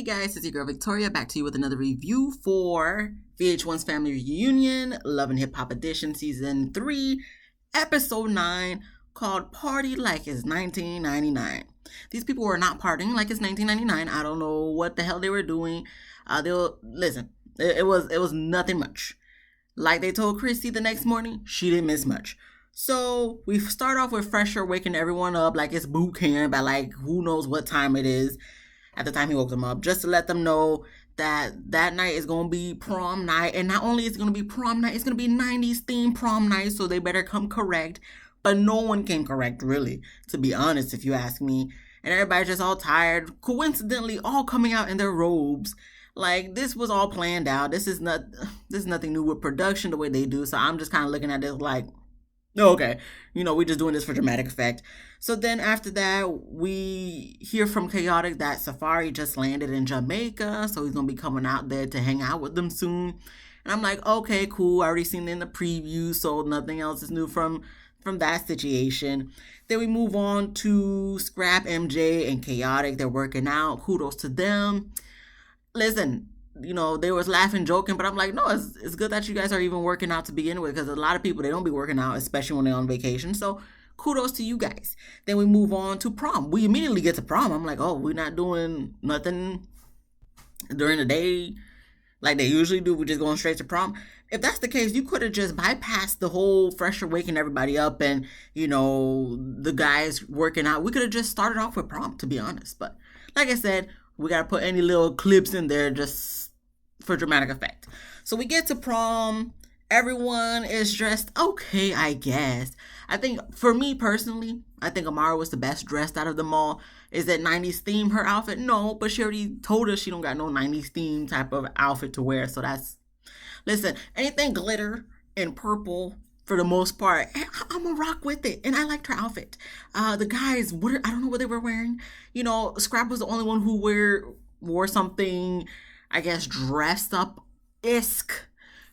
guys, it's your girl Victoria back to you with another review for VH1's Family Reunion, Love and Hip Hop Edition Season 3, Episode 9, called Party Like It's 1999. These people were not partying like it's 1999. I don't know what the hell they were doing. Listen, it was nothing much. Like they told Chrissy the next morning, she didn't miss much. So we start off with Fresher waking everyone up like it's boot camp at like who knows what time it is. At the time he woke them up, just to let them know that that night is going to be prom night. And not only is it going to be prom night, it's going to be 90s themed prom night, so they better come correct. But no one came correct, really, to be honest, if you ask me. And everybody's just all tired, coincidentally all coming out in their robes. Like, this was all planned out. This is nothing new with production the way they do. So I'm just kind of looking at this like, okay, we're just doing this for dramatic effect. So then after that, we hear from Chaotic that Safari just landed in Jamaica, so he's going to be coming out there to hang out with them soon. And I'm like, okay, cool. I already seen it in the preview, so nothing else is new from that situation. Then we move on to Scrap, MJ, and Chaotic. They're working out. Kudos to them. Listen, they was laughing, joking, but I'm like, no, it's good that you guys are even working out to begin with, because a lot of people, they don't be working out, especially when they're on vacation. So kudos to you guys. Then we move on to prom. We immediately get to prom. I'm like, oh, we're not doing nothing during the day like they usually do. We're just going straight to prom. If that's the case, you could have just bypassed the whole Fresher waking everybody up and, the guys working out. We could have just started off with prom, to be honest. But like I said, we got to put any little clips in there just for dramatic effect. So we get to prom. Everyone is dressed okay, I guess. I think, for me personally, I think Amara was the best dressed out of them all. Is that 90s theme her outfit? No, but she already told us she don't got no 90s theme type of outfit to wear. So that's, listen, anything glitter and purple, for the most part, I'm gonna rock with it. And I liked her outfit. The guys, I don't know what they were wearing. Scrap was the only one who wore something, I guess, dressed up-esque.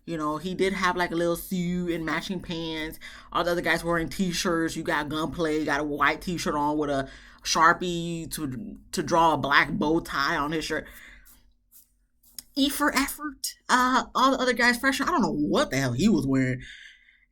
He did have like a little suit and matching pants. All the other guys wearing t-shirts. You got Gunplay, got a white t-shirt on with a Sharpie to draw a black bow tie on his shirt. E for effort. All the other guys, Fresher, I don't know what the hell he was wearing.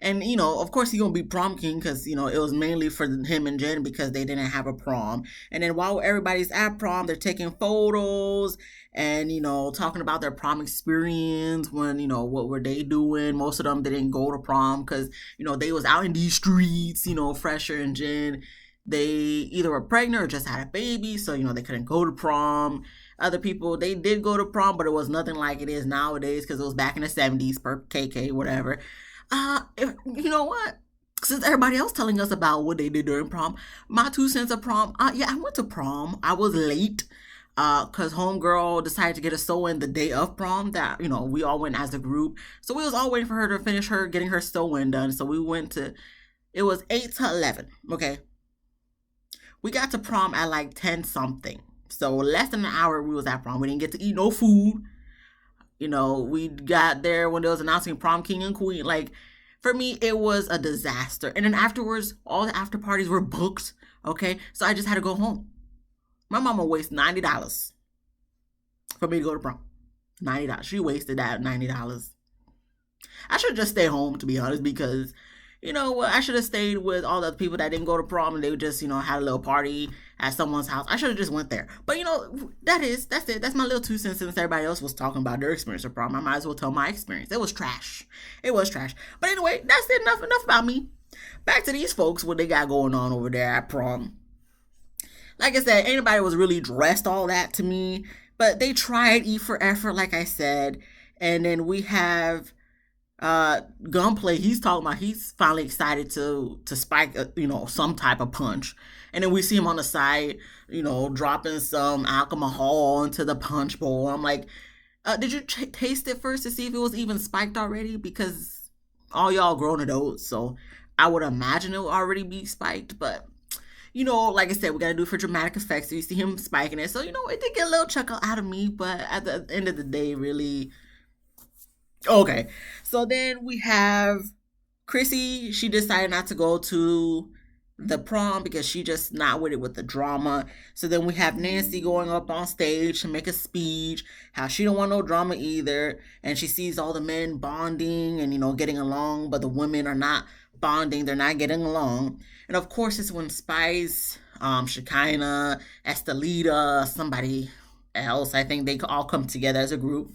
And, of course, he's going to be prom king because, it was mainly for him and Jen because they didn't have a prom. And then while everybody's at prom, they're taking photos and, talking about their prom experience when, what were they doing. Most of them didn't go to prom because, they was out in these streets, Fresher and Jen. They either were pregnant or just had a baby, so, they couldn't go to prom. Other people, they did go to prom, but it was nothing like it is nowadays because it was back in the 70s, per KK, whatever. You know what? Since everybody else telling us about what they did during prom, my 2 cents of prom, yeah, I went to prom. I was late, cause homegirl decided to get a sew-in the day of prom that, we all went as a group. So we was all waiting for her to finish getting her sew-in done. So we went it was 8 to 11, okay? We got to prom at like 10 something. So less than an hour we was at prom. We didn't get to eat no food. We got there when they was announcing prom king and queen. Like, for me, it was a disaster. And then afterwards, all the after parties were booked, okay? So I just had to go home. My mama wasted $90 for me to go to prom. $90. She wasted that $90. I should just stay home, to be honest, because, I should have stayed with all the other people that didn't go to prom and they just, had a little party at someone's house. I should have just went there. But, that's it. That's my little 2 cents since everybody else was talking about their experience of prom. I might as well tell my experience. It was trash. But anyway, that's it. Enough about me. Back to these folks, what they got going on over there at prom. Like I said, anybody was really dressed all that to me. But they tried E for effort, like I said. And then we have Gunplay. He's talking about he's finally excited to spike some type of punch, and then we see him on the side dropping some alcohol into the punch bowl. I'm like, did you taste it first to see if it was even spiked already? Because all y'all grown adults, so I would imagine it will already be spiked. But like I said, we gotta do it for dramatic effects. So you see him spiking it, so it did get a little chuckle out of me. But at the end of the day, really. Okay, so then we have Chrissy. She decided not to go to the prom because she just not with it with the drama. So then we have Nancy going up on stage to make a speech, how she don't want no drama either, and she sees all the men bonding and getting along, but the women are not bonding, they're not getting along. And of course it's when Spice, Shekinah, Estelita, somebody else, I think they all come together as a group.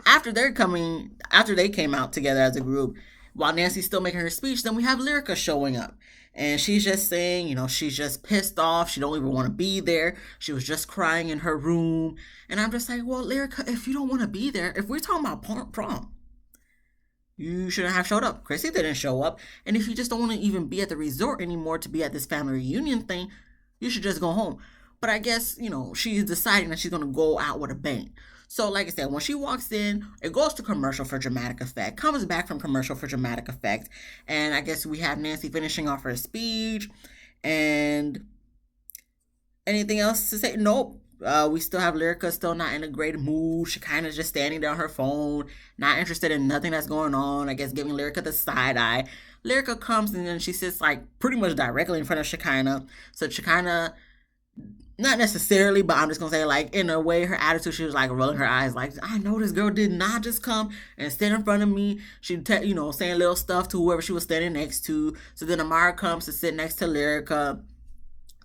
After they came out together as a group, while Nancy's still making her speech, then we have Lyrica showing up. And she's just saying, she's just pissed off. She don't even want to be there. She was just crying in her room. And I'm just like, well, Lyrica, if you don't want to be there, if we're talking about prom, you shouldn't have showed up. Chrissy didn't show up. And if you just don't want to even be at the resort anymore to be at this family reunion thing, you should just go home. But I guess, she's deciding that she's going to go out with a bang. So, like I said, when she walks in, it goes to commercial for dramatic effect, comes back from commercial for dramatic effect. And I guess we have Nancy finishing off her speech. And anything else to say? Nope. We still have Lyrica still not in a great mood. She kind of just standing there on her phone, not interested in nothing that's going on. I guess giving Lyrica the side eye. Lyrica comes and then she sits like pretty much directly in front of Shekinah. So Shekinah, not necessarily, but I'm just gonna say, like, in a way, her attitude, she was like rolling her eyes, like, I know this girl did not just come and stand in front of me. She, saying little stuff to whoever she was standing next to. So then Amara comes to sit next to Lyrica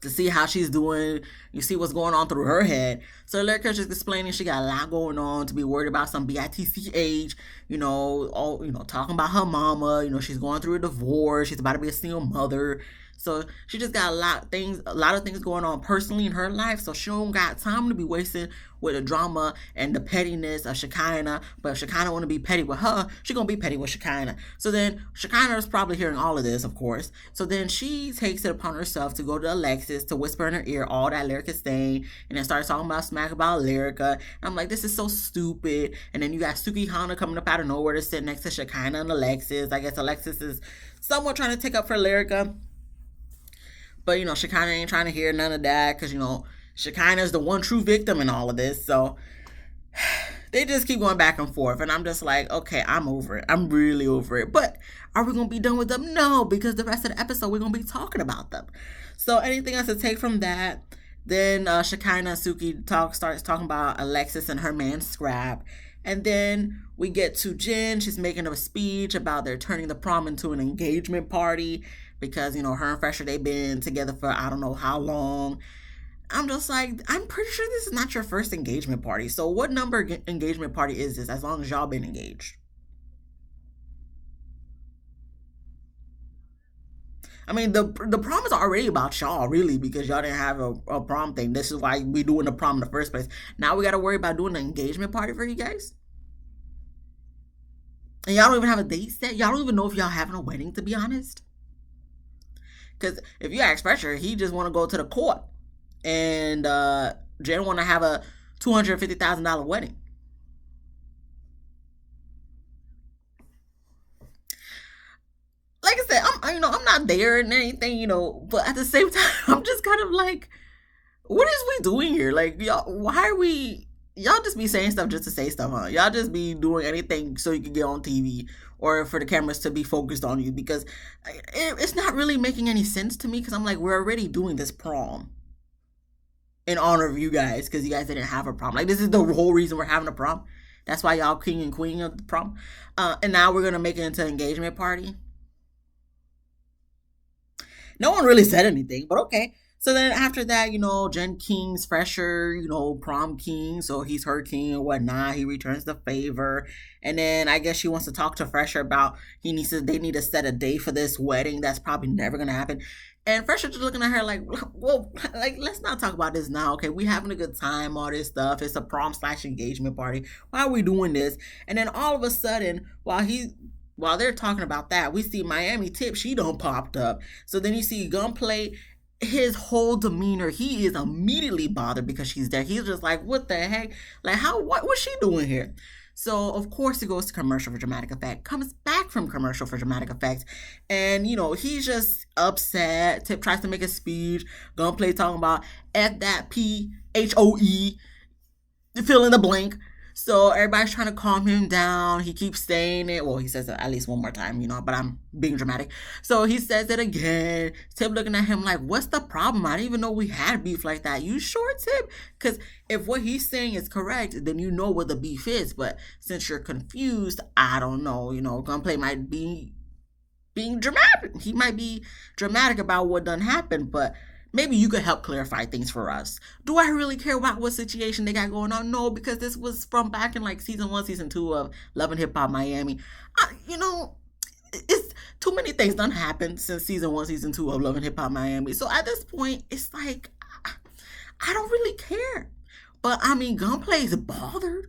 to see how she's doing. You see what's going on through her head. So Lyrica's just explaining she got a lot going on, to be worried about some BITC age, talking about her mama, she's going through a divorce, she's about to be a single mother. So she just got a lot of things going on personally in her life. So she don't got time to be wasting with the drama and the pettiness of Shekinah. But if Shekinah want to be petty with her, she gonna be petty with Shekinah. So then Shekinah is probably hearing all of this, of course. So then she takes it upon herself to go to Alexis to whisper in her ear all that Lyrica's saying, and then starts talking about smack about Lyrica. And I'm like, this is so stupid. And then you got Suki Hana coming up out of nowhere to sit next to Shekinah and Alexis. I guess Alexis is somewhat trying to take up for Lyrica. But, Shekinah ain't trying to hear none of that because, Shekinah is the one true victim in all of this. So they just keep going back and forth. And I'm just like, okay, I'm over it. I'm really over it. But are we going to be done with them? No, because the rest of the episode, we're going to be talking about them. So anything else to take from that? Then Shekinah and Suki starts talking about Alexis and her man Scrap. And then we get to Jen. She's making a speech about they're turning the prom into an engagement party because, her and Fresher, they've been together for I don't know how long. I'm just like, I'm pretty sure this is not your first engagement party. So what number engagement party is this as long as y'all been engaged? I mean, the prom is already about y'all, really, because y'all didn't have a prom thing. This is why we doing the prom in the first place. Now we got to worry about doing an engagement party for you guys? And y'all don't even have a date set? Y'all don't even know if y'all having a wedding, to be honest? Because if you ask Fresher, he just want to go to the court. And Jen want to have a $250,000 wedding. Like I said, I'm not there and anything, but at the same time, I'm just kind of like, what is we doing here? Like, y'all just be saying stuff just to say stuff, huh? Y'all just be doing anything so you can get on TV or for the cameras to be focused on you because it's not really making any sense to me because I'm like, we're already doing this prom in honor of you guys because you guys didn't have a prom. Like, this is the whole reason we're having a prom. That's why y'all king and queen of the prom. And now we're going to make it into an engagement party. No one really said anything, but okay. So then after that, Jen King's Fresher, prom king. So he's her king and whatnot. He returns the favor. And then I guess she wants to talk to Fresher about they need to set a date for this wedding. That's probably never going to happen. And Fresher just looking at her like, well, like, let's not talk about this now. Okay, we having a good time, all this stuff. It's a prom / engagement party. Why are we doing this? And then all of a sudden, while they're talking about that, we see Miami Tip, she done popped up. So then you see Gunplay, his whole demeanor, he is immediately bothered because she's there. He's just like, what the heck? Like, what was she doing here? So, of course, he goes to commercial for dramatic effect, comes back from commercial for dramatic effect, and, he's just upset. Tip tries to make a speech. Gunplay talking about F that P-H-O-E, fill in the blank. So everybody's trying to calm him down. He keeps saying it. Well, he says it at least one more time, but I'm being dramatic. So he says it again. Tip looking at him like, what's the problem? I didn't even know we had beef like that. You sure, Tip? Because if what he's saying is correct, then you know what the beef is. But since you're confused, I don't know. Gunplay might be being dramatic. He might be dramatic about what done happened, but maybe you could help clarify things for us. Do I really care about what situation they got going on? No, because this was from back in like season 1, season 2 of Love and Hip Hop Miami. It's too many things done happened since season 1, season 2 of Love and Hip Hop Miami. So at this point, it's like I don't really care. But I mean, Gunplay's bothered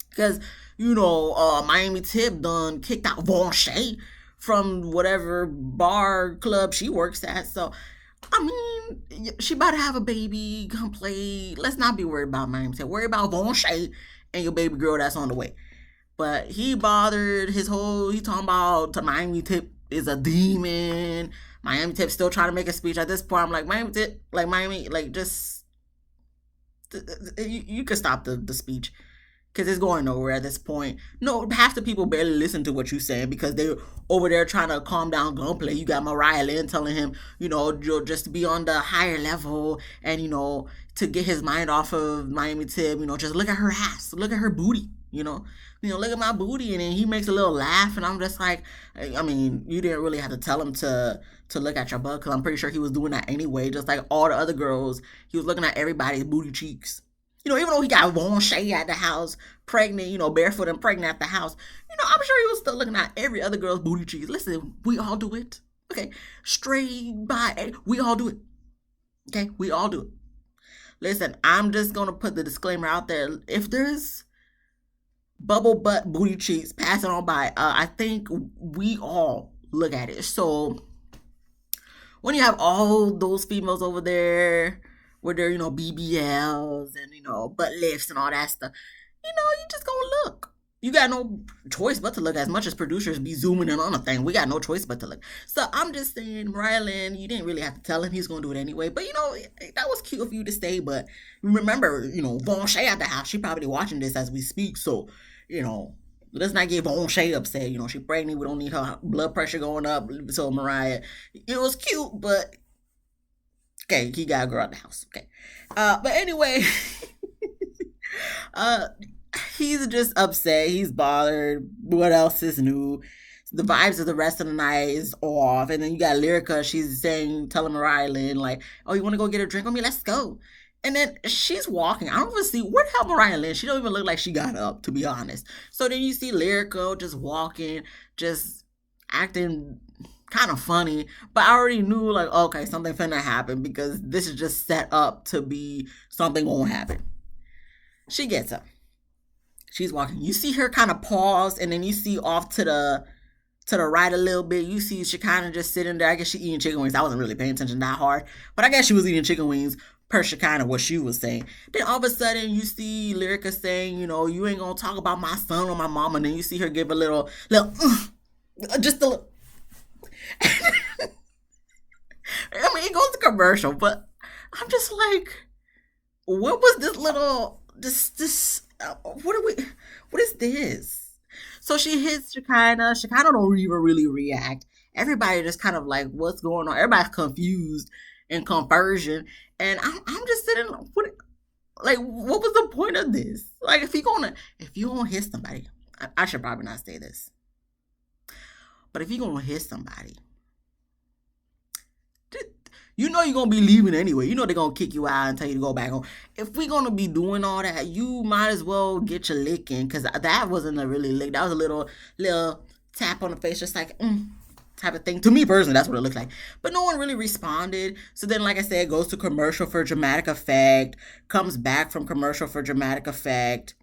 because Miami Tip done kicked out Von Shay from whatever bar club she works at. So I mean, she about to have a baby. Gunplay. Let's not be worried about Miami Tip. Worry about Von Shay and your baby girl that's on the way. But he bothered he talking about Miami Tip is a demon. Miami Tip still trying to make a speech. At this point, I'm like, Miami Tip, like Miami, like just, you could stop the speech. Because it's going nowhere at this point. No, half the people barely listen to what you're saying because they're over there trying to calm down Gunplay. You got Mariah Lynn telling him, just to be on the higher level and, to get his mind off of Miami Tip, just look at her ass, look at her booty, look at my booty. And then he makes a little laugh and I'm just like, I mean, you didn't really have to tell him to look at your butt because I'm pretty sure he was doing that anyway. Just like all the other girls, he was looking at everybody's booty cheeks. Even though he got Von Shay at the house, pregnant, barefoot and pregnant at the house, I'm sure he was still looking at every other girl's booty cheeks. Listen, we all do it. Okay, straight by, we all do it. Okay, we all do it. Listen, I'm just going to put the disclaimer out there. If there's bubble butt booty cheeks passing on by, I think we all look at it. So when you have all those females over there, with their, BBLs and, butt lifts and all that stuff, you just gonna look. You got no choice but to look. As much as producers be zooming in on a thing, we got no choice but to look. So I'm just saying, Mariah Lynn, you didn't really have to tell him he's gonna do it anyway. But, that was cute of you to stay. But remember, Von Shay at the house, she probably watching this as we speak. So, let's not get Von Shay upset. She pregnant. We don't need her blood pressure going up. So Mariah, it was cute, but okay, he got a girl at the house. Okay. But anyway, he's just upset. He's bothered. What else is new? The vibes of the rest of the night is off. And then you got Lyrica. She's telling Mariah Lynn, like, oh, you want to go get a drink with me? Let's go. And then she's walking. I don't even see, where the hell Mariah Lynn? She don't even look like she got up, to be honest. So then you see Lyrica just walking, just acting kind of funny, but I already knew, like, okay, something finna happen because this is just set up to be something won't happen. She gets up. She's walking. You see her kind of pause, and then you see off to the right a little bit, you see Shekinah just sitting there. I guess she eating chicken wings. I wasn't really paying attention that hard, but I guess she was eating chicken wings per Shekinah, what she was saying. Then all of a sudden, you see Lyrica saying, you ain't gonna talk about my son or my mom, and then you see her give a little, just a little. I mean, it goes to commercial, but I'm just like, what was this little, what is this? So she hits Shekinah. Shekinah don't even really react. Everybody just kind of like, what's going on? Everybody's confused and conversion. And I'm just sitting, what was the point of this? Like, if you gonna hit somebody, I should probably not say this. But if you're going to hit somebody, you're going to be leaving anyway. They're going to kick you out and tell you to go back home. If we're going to be doing all that, you might as well get your lick in, because that wasn't a really lick. That was a little tap on the face, just like, type of thing. To me personally, that's what it looked like. But no one really responded. So then, like I said, goes to commercial for dramatic effect, comes back from commercial for dramatic effect.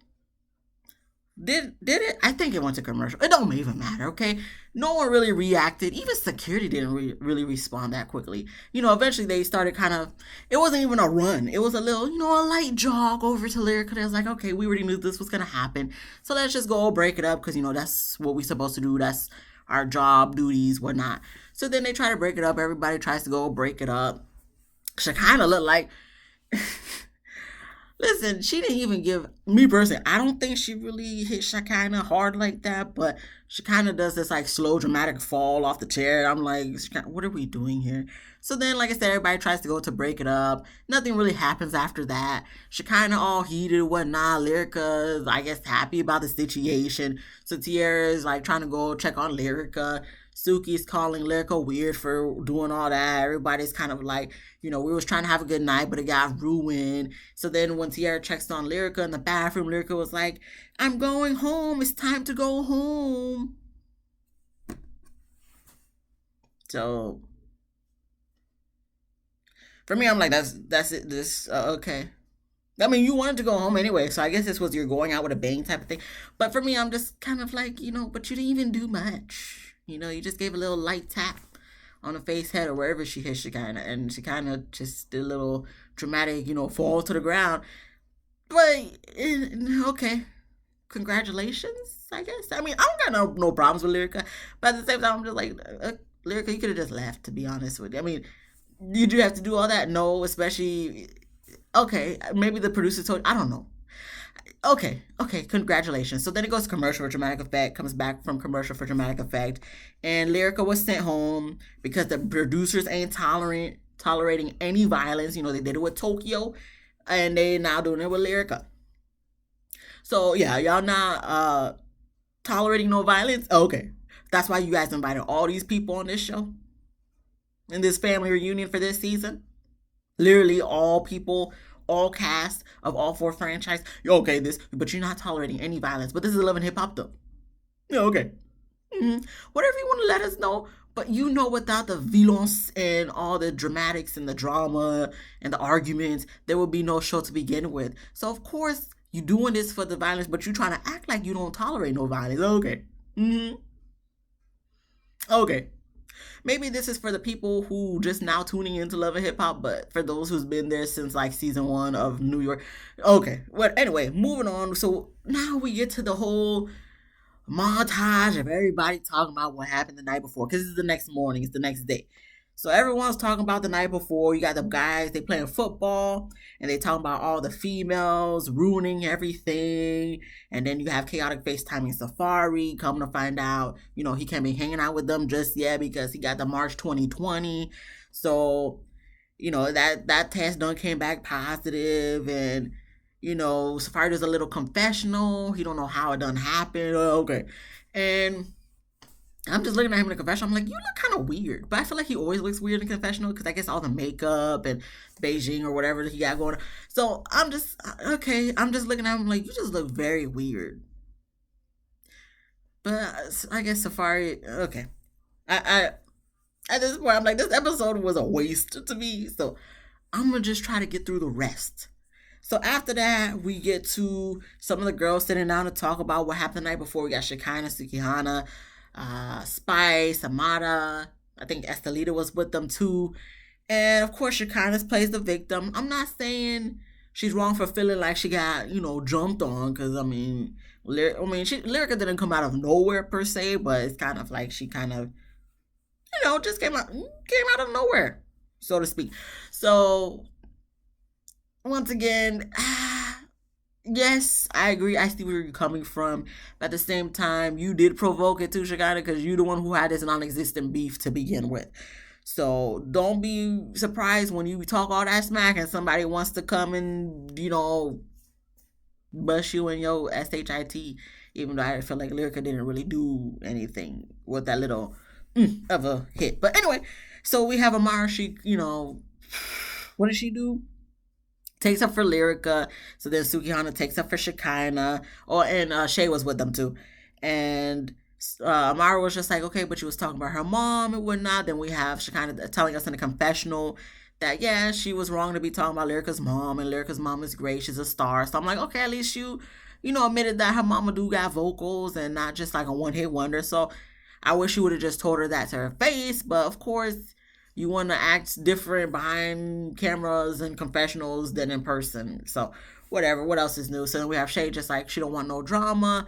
Did it? I think it went to commercial. It don't even matter, okay? No one really reacted. Even security didn't really respond that quickly. Eventually they started kind of, it wasn't even a run. It was a little, a light jog over to Lyrica. They was like, okay, we already knew this was going to happen. So let's just go break it up because, that's what we're supposed to do. That's our job, duties, whatnot. So then they try to break it up. Everybody tries to go break it up. Shekinah looked like... Listen, she didn't even give me personally. I don't think she really hit Shekinah hard like that, but she kind of does this like slow, dramatic fall off the chair. I'm like, what are we doing here? So then, like I said, everybody tries to go to break it up. Nothing really happens after that. Shekinah all heated, whatnot. Lyrica is, I guess, happy about the situation. So Tierra is like trying to go check on Lyrica. Suki's calling Lyrica weird for doing all that. Everybody's kind of like, we was trying to have a good night, but it got ruined. So then when Tierra checks on Lyrica in the bathroom, Lyrica was like, I'm going home. It's time to go home. So for me, I'm like, that's it. This okay. I mean, you wanted to go home anyway, so I guess this was your going out with a bang type of thing. But for me, I'm just kind of like, but you didn't even do much. You just gave a little light tap on the face, head, or wherever she hit Shekinah, and she kind of just did a little dramatic, fall to the ground. But okay, congratulations, I guess. I mean, I don't got no problems with Lyrica, but at the same time, I'm just like, Lyrica, you could have just left. To be honest with you, I mean, did you have to do all that? No, especially. Okay, maybe the producer told. I don't know. Okay, congratulations. So then it goes to commercial for dramatic effect, comes back from commercial for dramatic effect, and Lyrica was sent home because the producers ain't tolerating any violence. They did it with Tokyo, and they now doing it with Lyrica. So yeah, y'all not tolerating no violence. Okay, that's why you guys invited all these people on this show, in this family reunion for this season. Literally all people, all cast of all four franchises. Okay, but you're not tolerating any violence. But this is Love and Hip Hop though. Yeah, okay. Whatever you want to let us know. But without the violence and all the dramatics and the drama and the arguments, there would be no show to begin with. So of course you doing this for the violence, but you trying to act like you don't tolerate no violence. Okay. Okay. Maybe this is for the people who just now tuning into Love and Hip Hop, but for those who's been there since like season 1 of New York. Okay. Well, anyway, moving on. So now we get to the whole montage of everybody talking about what happened the night before, because it's the next morning, it's the next day. So everyone's talking about the night before. You got the guys, they playing football, and they talking about all the females ruining everything. And then you have Chaotic FaceTiming Safari, coming to find out, he can't be hanging out with them just yet because he got the March 2020. So, that test done came back positive, and Safari does a little confessional. He don't know how it done happened. Okay. And I'm just looking at him in the confessional. I'm like, you look kind of weird. But I feel like he always looks weird in confessional because I guess all the makeup and Beijing or whatever he got going on. So I'm just, okay. I'm just looking at him like, you just look very weird. But I guess Safari, okay. I At this point, I'm like, this episode was a waste to me. So I'm going to just try to get through the rest. So after that, we get to some of the girls sitting down to talk about what happened the night before. We got Shekinah, Sukihana, Spice, Amada. I think Estelita was with them too. And of course, Shekinah plays the victim. I'm not saying she's wrong for feeling like she got, jumped on. Because, Lyrica didn't come out of nowhere per se. But it's kind of like she kind of, just came out of nowhere, so to speak. So once again, yes, I agree. I see where you're coming from. But at the same time, you did provoke it too, Shekinah, because you're the one who had this non-existent beef to begin with. So don't be surprised when you talk all that smack and somebody wants to come and, bust you in your SHIT, even though I feel like Lyrica didn't really do anything with that little of a hit. But anyway, so we have Amara. She, what did she do? Takes up for Lyrica. So then Sukihana takes up for Shekinah. And Shay was with them too. And Amara was just like, okay, but she was talking about her mom and whatnot. Then we have Shekinah telling us in a confessional that, yeah, she was wrong to be talking about Lyrica's mom, and Lyrica's mom is great. She's a star. So I'm like, okay, at least you admitted that her mama do got vocals and not just like a one-hit wonder. So I wish you would have just told her that to her face. But of course, you want to act different behind cameras and confessionals than in person. So whatever. What else is new? So then we have Shay just like, she don't want no drama.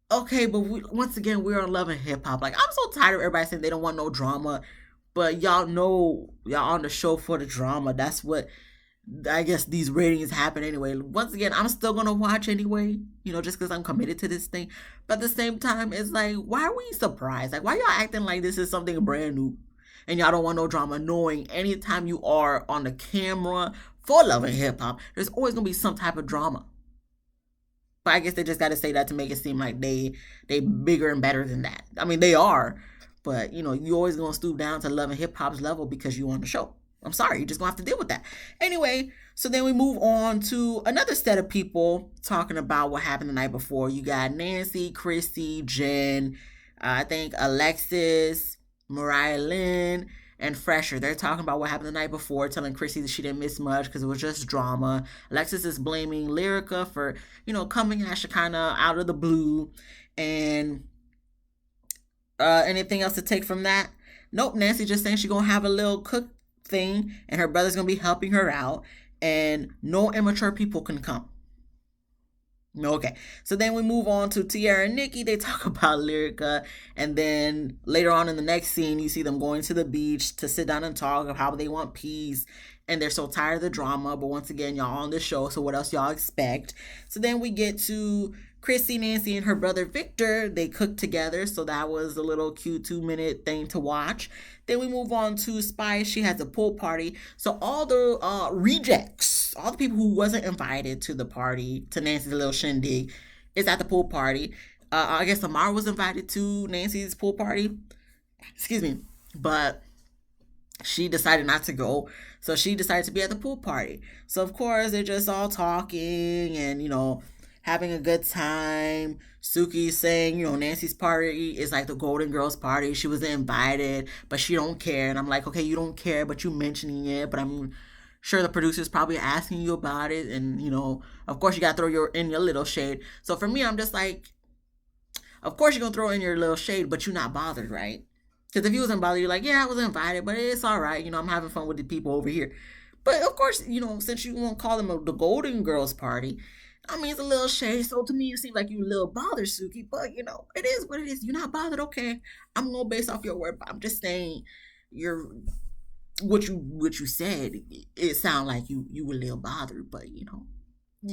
Okay, but once again, we're on Love and Hip Hop. Like, I'm so tired of everybody saying they don't want no drama. But y'all know y'all on the show for the drama. That's what I guess these ratings happen anyway. Once again, I'm still gonna watch anyway, just because I'm committed to this thing. But at the same time, it's like, why are we surprised? Like, why y'all acting like this is something brand new, and y'all don't want no drama? Knowing anytime you are on the camera for Love and Hip Hop, there's always gonna be some type of drama. But I guess they just got to say that to make it seem like they bigger and better than that. I mean, they are, but you always gonna stoop down to Love and Hip Hop's level because you on the show. I'm sorry, you're just gonna have to deal with that. Anyway, so then we move on to another set of people talking about what happened the night before. You got Nancy, Chrissy, Jen, I think Alexis, Mariah Lynn, and Fresher. They're talking about what happened the night before, telling Chrissy that she didn't miss much because it was just drama. Alexis is blaming Lyrica for, coming at Shekinah out of the blue. And anything else to take from that? Nope, Nancy just saying she's going to have a little cook thing and her brother's going to be helping her out. And no immature people can come. Okay, so then we move on to Tiara and Nikki. They talk about Lyrica, and then later on in the next scene, you see them going to the beach to sit down and talk of how they want peace, and they're so tired of the drama. But once again, y'all on the show, so what else y'all expect? So then we get to Chrissy, Nancy, and her brother Victor. They cook together, so that was a little cute 2-minute thing to watch. Then we move on to Spice. She has a pool party. So all the rejects, all the people who wasn't invited to the party, to Nancy's little shindig, is at the pool party. I guess Amara was invited to Nancy's pool party. Excuse me. But she decided not to go. So she decided to be at the pool party. So of course they're just all talking and, having a good time. Suki's saying, Nancy's party is like the Golden Girls party. She wasn't invited, but she don't care. And I'm like, okay, you don't care, but you mentioning it. But I'm sure the producer's probably asking you about it. And, of course you got to throw in your little shade. So for me, I'm just like, of course you're going to throw in your little shade, but you're not bothered, right? Because if you wasn't bothered, you're like, yeah, I was invited, but it's all right. I'm having fun with the people over here. But of course, since you won't call them the Golden Girls party, I mean, it's a little shade. So to me, it seems like you a little bothered, Suki. But, it is what it is. You're not bothered, okay? I'm going to base off your word. But I'm just saying what you said, it sounded like you were a little bothered. But, you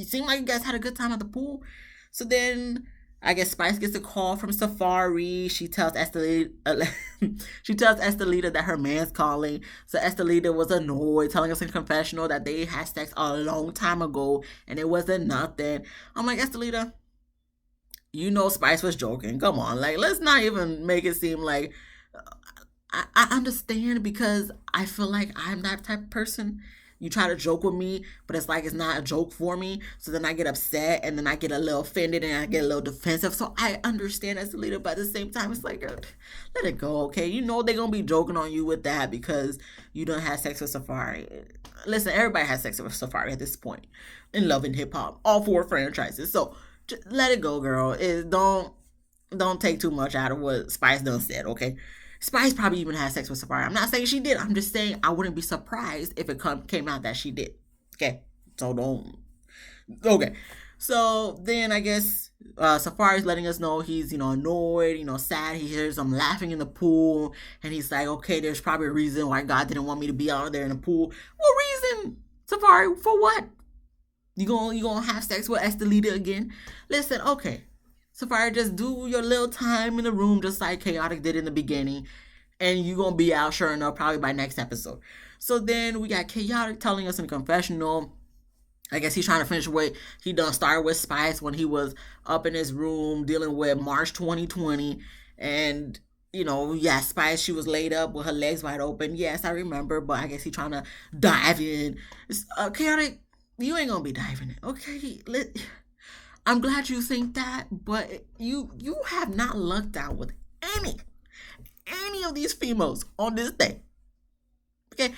seem like you guys had a good time at the pool. So then I guess Spice gets a call from Safari. She tells Estelita that her man's calling. So Estelita was annoyed, telling us in confessional that they had sex a long time ago and it wasn't nothing. I'm like, Estelita, Spice was joking. Come on, like, let's not even make it seem like I understand, because I feel like I'm that type of person. You try to joke with me, but it's like it's not a joke for me. So then I get upset and then I get a little offended and I get a little defensive. So I understand as a leader, but at the same time, it's like, girl, let it go, okay? They're going to be joking on you with that because you don't have sex with Safari. Listen, everybody has sex with Safari at this point in Love and Hip Hop, all 4 franchises. So just let it go, girl. Don't take too much out of what Spice done said, okay? Spice probably even had sex with Safari. I'm not saying she did. I'm just saying I wouldn't be surprised if it came out that she did. Okay? So don't. Okay. So then I guess Safari's letting us know he's, annoyed, sad. He hears them laughing in the pool. And he's like, okay, there's probably a reason why God didn't want me to be out there in the pool. What reason, Safari? For what? You gonna have sex with Estelita again? Listen, okay. Safari, just do your little time in the room just like Chaotic did in the beginning. And you're going to be out, sure enough, probably by next episode. So then we got Chaotic telling us in confessional. I guess he's trying to finish what he done started with Spice when he was up in his room dealing with March 2020. And, Spice, she was laid up with her legs wide open. Yes, I remember. But I guess he's trying to dive in. Chaotic, you ain't going to be diving in. Okay, I'm glad you think that, but you have not lucked out with any of these females on this day. Okay,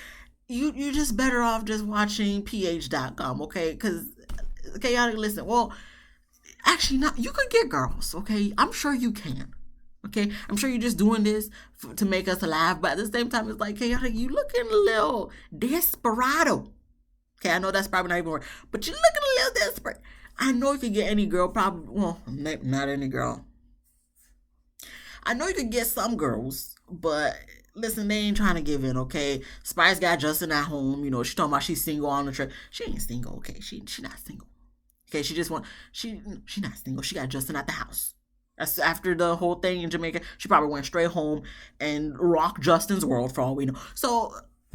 you're just better off just watching ph.com, okay? Because Chaotic, listen, well, actually not. You could get girls, okay? I'm sure you can. Okay, I'm sure you're just doing this to make us laugh, but at the same time, it's like, Chaotic, you looking a little desperado. Okay, I know that's probably not even word, but you're looking a little desperate. I know you could get any girl, probably, well, not any girl. I know you could get some girls, but listen, they ain't trying to give in, okay? Spice got Justin at home. She talking about she's single on the trip. She ain't single, okay? She not single. Okay, she not single. She got Justin at the house. That's after the whole thing in Jamaica. She probably went straight home and rocked Justin's world for all we know. So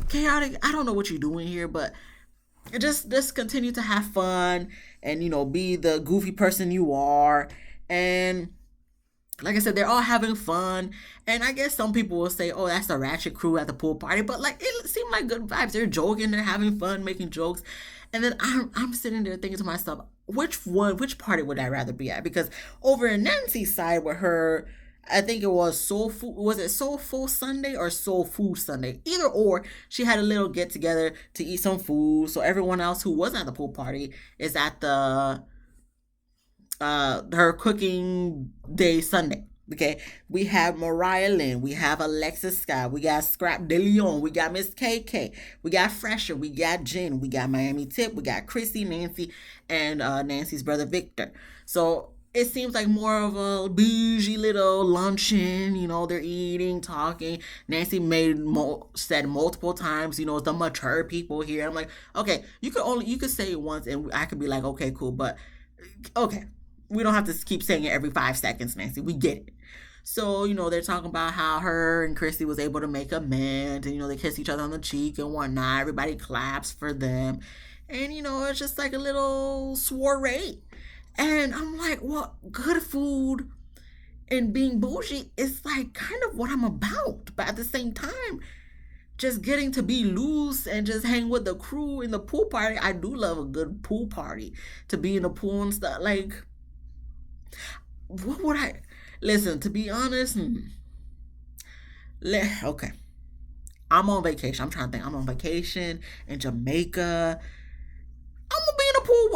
chaotic. I don't know what you're doing here, but just continue to have fun and be the goofy person you are. And like I said, they're all having fun. And I guess some people will say, oh, that's the ratchet crew at the pool party. But like, it seemed like good vibes. They're joking, they're having fun, making jokes. And then I'm sitting there thinking to myself, which party would I rather be at? Because over in Nancy's side with her, I think it was Soulful Sunday or Soul Food Sunday? Either or, she had a little get together to eat some food. So everyone else who wasn't at the pool party is at the her cooking day Sunday. Okay, we have Mariah Lynn, we have Alexis Scott, we got Scrap De Leon, we got Miss KK, we got Fresher, we got Jen, we got Miami Tip, we got Chrissy, Nancy, and Nancy's brother Victor. So it seems like more of a bougie little luncheon. They're eating, talking. Nancy said multiple times, it's the mature people here. I'm like, okay, you could say it once, and I could be like, okay, cool, but okay, we don't have to keep saying it every 5 seconds, Nancy. We get it. So, they're talking about how her and Chrissy was able to make amends, and, they kiss each other on the cheek and whatnot. Everybody claps for them. And, it's just like a little soiree. And I'm like, well, good food and being bougie is like kind of what I'm about. But at the same time, just getting to be loose and just hang with the crew in the pool party. I do love a good pool party, to be in the pool and stuff. Like, what would I... Listen, to be honest, okay. I'm on vacation. I'm trying to think. I'm on vacation in Jamaica. I'm gonna be in the pool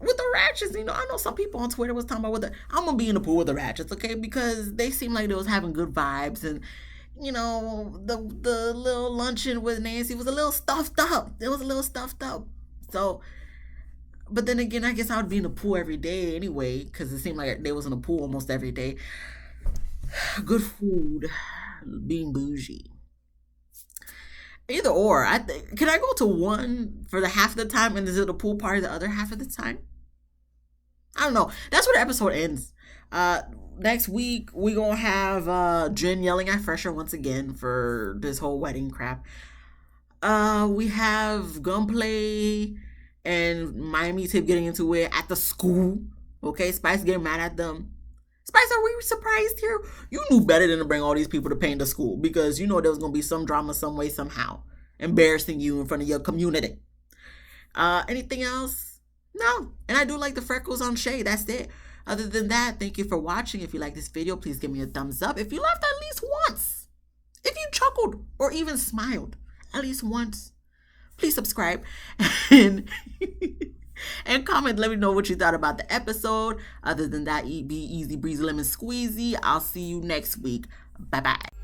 with the ratchets. I know some people on Twitter was talking about I'm gonna be in the pool with the ratchets, okay? Because they seemed like they was having good vibes, and the little luncheon with Nancy was a little stuffed up. It was a little stuffed up. So, but then again, I guess I would be in the pool every day anyway, because it seemed like they was in the pool almost every day. Good food, being bougie. Either or, I think. Can I go to one for the half of the time and is it the pool party the other half of the time? I don't know. That's where the episode ends. Next week we gonna have Jen yelling at Fresher once again for this whole wedding crap. We have Gunplay and Miami Tip getting into it at the school. Okay, Spice getting mad at them. Spice, are we surprised here? You knew better than to bring all these people to paint the school, because there was going to be some drama some way, somehow. Embarrassing you in front of your community. Anything else? No. And I do like the freckles on Shay. That's it. Other than that, thank you for watching. If you like this video, please give me a thumbs up. If you laughed at least once, if you chuckled or even smiled at least once, please subscribe and and comment. Let me know what you thought about the episode. Other than that, be easy breezy lemon squeezy. I'll see you next week. Bye bye.